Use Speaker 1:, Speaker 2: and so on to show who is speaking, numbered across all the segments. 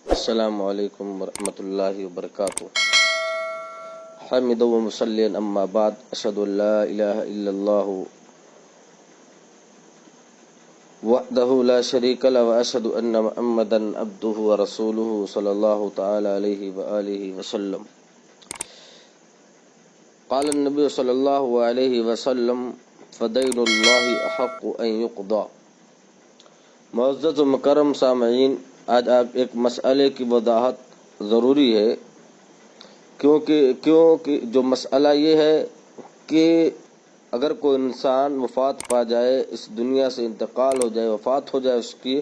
Speaker 1: السلام علیکم ورحمۃ اللہ وبرکاتہ۔ حمد و مصلی اما بعد، اشہد ان لا الہ الا اللہ وحدہ لا شریک لہ واشہد ان محمدا عبدہ ورسولہ صلی اللہ تعالی علیہ وآلہ وسلم۔ قال النبی صلی اللہ علیہ وسلم فدین اللہ احق ان یقضى۔ معزز و مکرم سامعین، آج آپ ایک مسئلے کی وضاحت ضروری ہے، کیونکہ جو مسئلہ یہ ہے کہ اگر کوئی انسان وفات پا جائے، اس دنیا سے انتقال ہو جائے، وفات ہو جائے اس کی،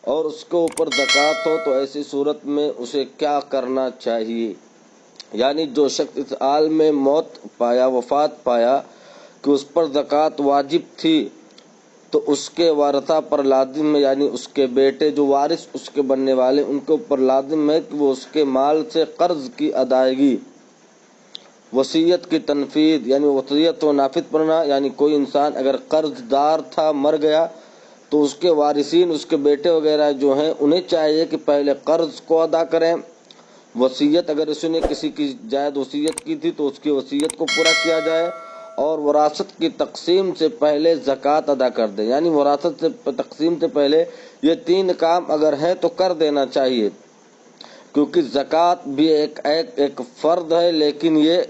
Speaker 1: اور اس کے اوپر زکوٰۃ ہو، تو ایسی صورت میں اسے کیا کرنا چاہیے؟ یعنی جو شخص اس حال میں موت پایا، وفات پایا کہ اس پر زکوٰۃ واجب تھی، تو اس کے ورثہ پر لازم ہے، یعنی اس کے بیٹے جو وارث اس کے بننے والے، ان کے اوپر لازم ہے کہ وہ اس کے مال سے قرض کی ادائیگی، وصیت کی تنفیذ، یعنی وصیت و نافذ کرنا۔ یعنی کوئی انسان اگر قرض دار تھا، مر گیا، تو اس کے وارثین، اس کے بیٹے وغیرہ جو ہیں، انہیں چاہیے کہ پہلے قرض کو ادا کریں۔ وصیت، اگر اس نے کسی کی جائید وصیت کی تھی تو اس کی وصیت کو پورا کیا جائے، اور وراثت کی تقسیم سے پہلے زکوٰۃ ادا کر دیں۔ یعنی وراثت سے تقسیم سے پہلے یہ تین کام اگر ہے تو کر دینا چاہیے، کیونکہ زکوٰۃ بھی ایک فرض ہے، لیکن یہ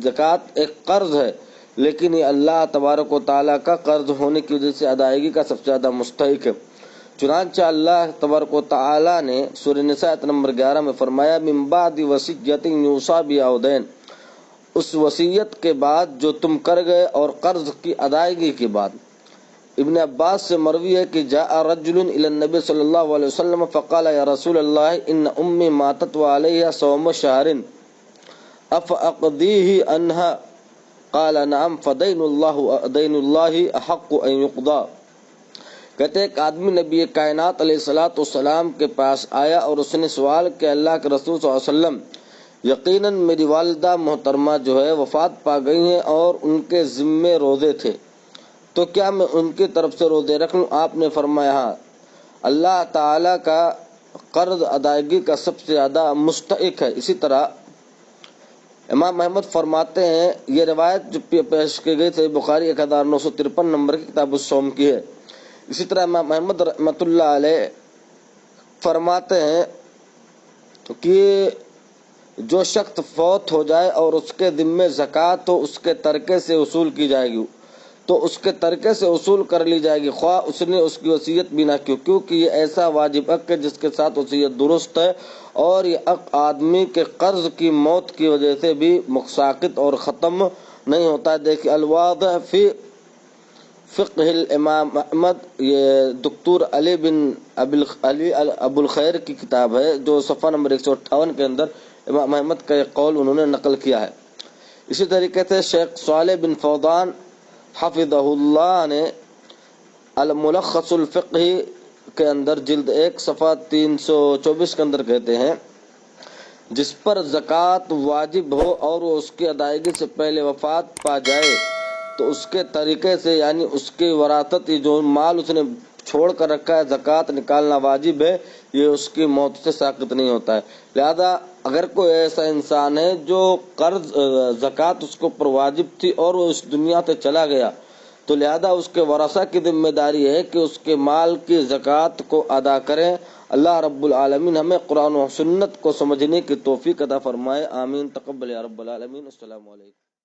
Speaker 1: زکوٰۃ ایک قرض ہے، لیکن یہ اللہ تبارک و تعالیٰ کا قرض ہونے کی وجہ سے ادائیگی کا سب سے زیادہ مستحق ہے۔ چنانچہ اللہ تبارک و تعالیٰ نے سورہ نساء آیت نمبر 11 میں فرمایا من بعد وصیۃ یوصی بہا او دین، اس وصیت کے بعد جو تم کر گئے اور قرض کی ادائیگی کے بعد۔ ابن عباس سے مروی ہے کہ جاء رجل الی النبی صلی اللہ علیہ وسلم فقال یا رسول اللہ ان امی ماتت وعلیہا صوم شہر افاقضیہ عنہا قال نعم فدین اللہ احق ان یقضى۔ کہتے ہیں ایک آدمی نبی کائنات علیہ الصلوۃ والسلام کے پاس آیا اور اس نے سوال کیا، اللہ کے رسول صلی اللہ علیہ وسلم، یقیناً میری والدہ محترمہ جو ہے وفات پا گئی ہیں اور ان کے ذمے روزے تھے، تو کیا میں ان کی طرف سے روزے رکھ لوں؟ آپ نے فرمایا ہاں۔ اللہ تعالیٰ کا قرض ادائیگی کا سب سے زیادہ مستحق ہے۔ اسی طرح امام احمد فرماتے ہیں، یہ روایت جو پیش کی گئی تھی بخاری 1953 نمبر کی کتاب الصوم کی ہے۔ اسی طرح امام احمد رحمۃ اللہ علیہ فرماتے ہیں کہ جو شخص فوت ہو جائے اور اس کے ذمے زکوٰۃ ہو، اس کے ترکے سے وصول کی جائے گی، تو اس کے ترکے سے وصول کر لی جائے گی، خواہ اس نے اس کی وصیت بھی نہ کی، کیونکہ یہ ایسا واجب حق ہے جس کے ساتھ وصیت درست ہے، اور یہ حق آدمی کے قرض کی موت کی وجہ سے بھی ساقط اور ختم نہیں ہوتا ہے۔ دیکھیے الواضح فی فقہ الامام احمد، یہ دکتور علی بن ابو الخیر کی کتاب ہے، جو صفحہ نمبر 158 کے اندر امام احمد کا یہ قول انہوں نے نقل کیا ہے۔ اسی طریقے سے شیخ صالح بن فوزان حفظہ اللہ نے الملخص الفقہی کے اندر جلد 1 صفحہ 324 کے اندر کہتے ہیں، جس پر زکوٰۃ واجب ہو اور وہ اس کی ادائیگی سے پہلے وفات پا جائے، تو اس کے طریقے سے، یعنی اس کی وراثت، جو مال اس نے چھوڑ کر رکھا ہے، زکوٰۃ نکالنا واجب ہے، یہ اس کی موت سے ساقط نہیں ہوتا ہے۔ لہذا اگر کوئی ایسا انسان ہے جو قرض زکوٰۃ اس کے اوپر واجب تھی اور وہ اس دنیا سے چلا گیا، تو لہذا اس کے ورثہ کی ذمہ داری ہے کہ اس کے مال کی زکوٰۃ کو ادا کریں۔ اللہ رب العالمین ہمیں قرآن و سنت کو سمجھنے کی توفیق عطا فرمائے، آمین، تقبل یا رب العالمین۔ السلام علیکم۔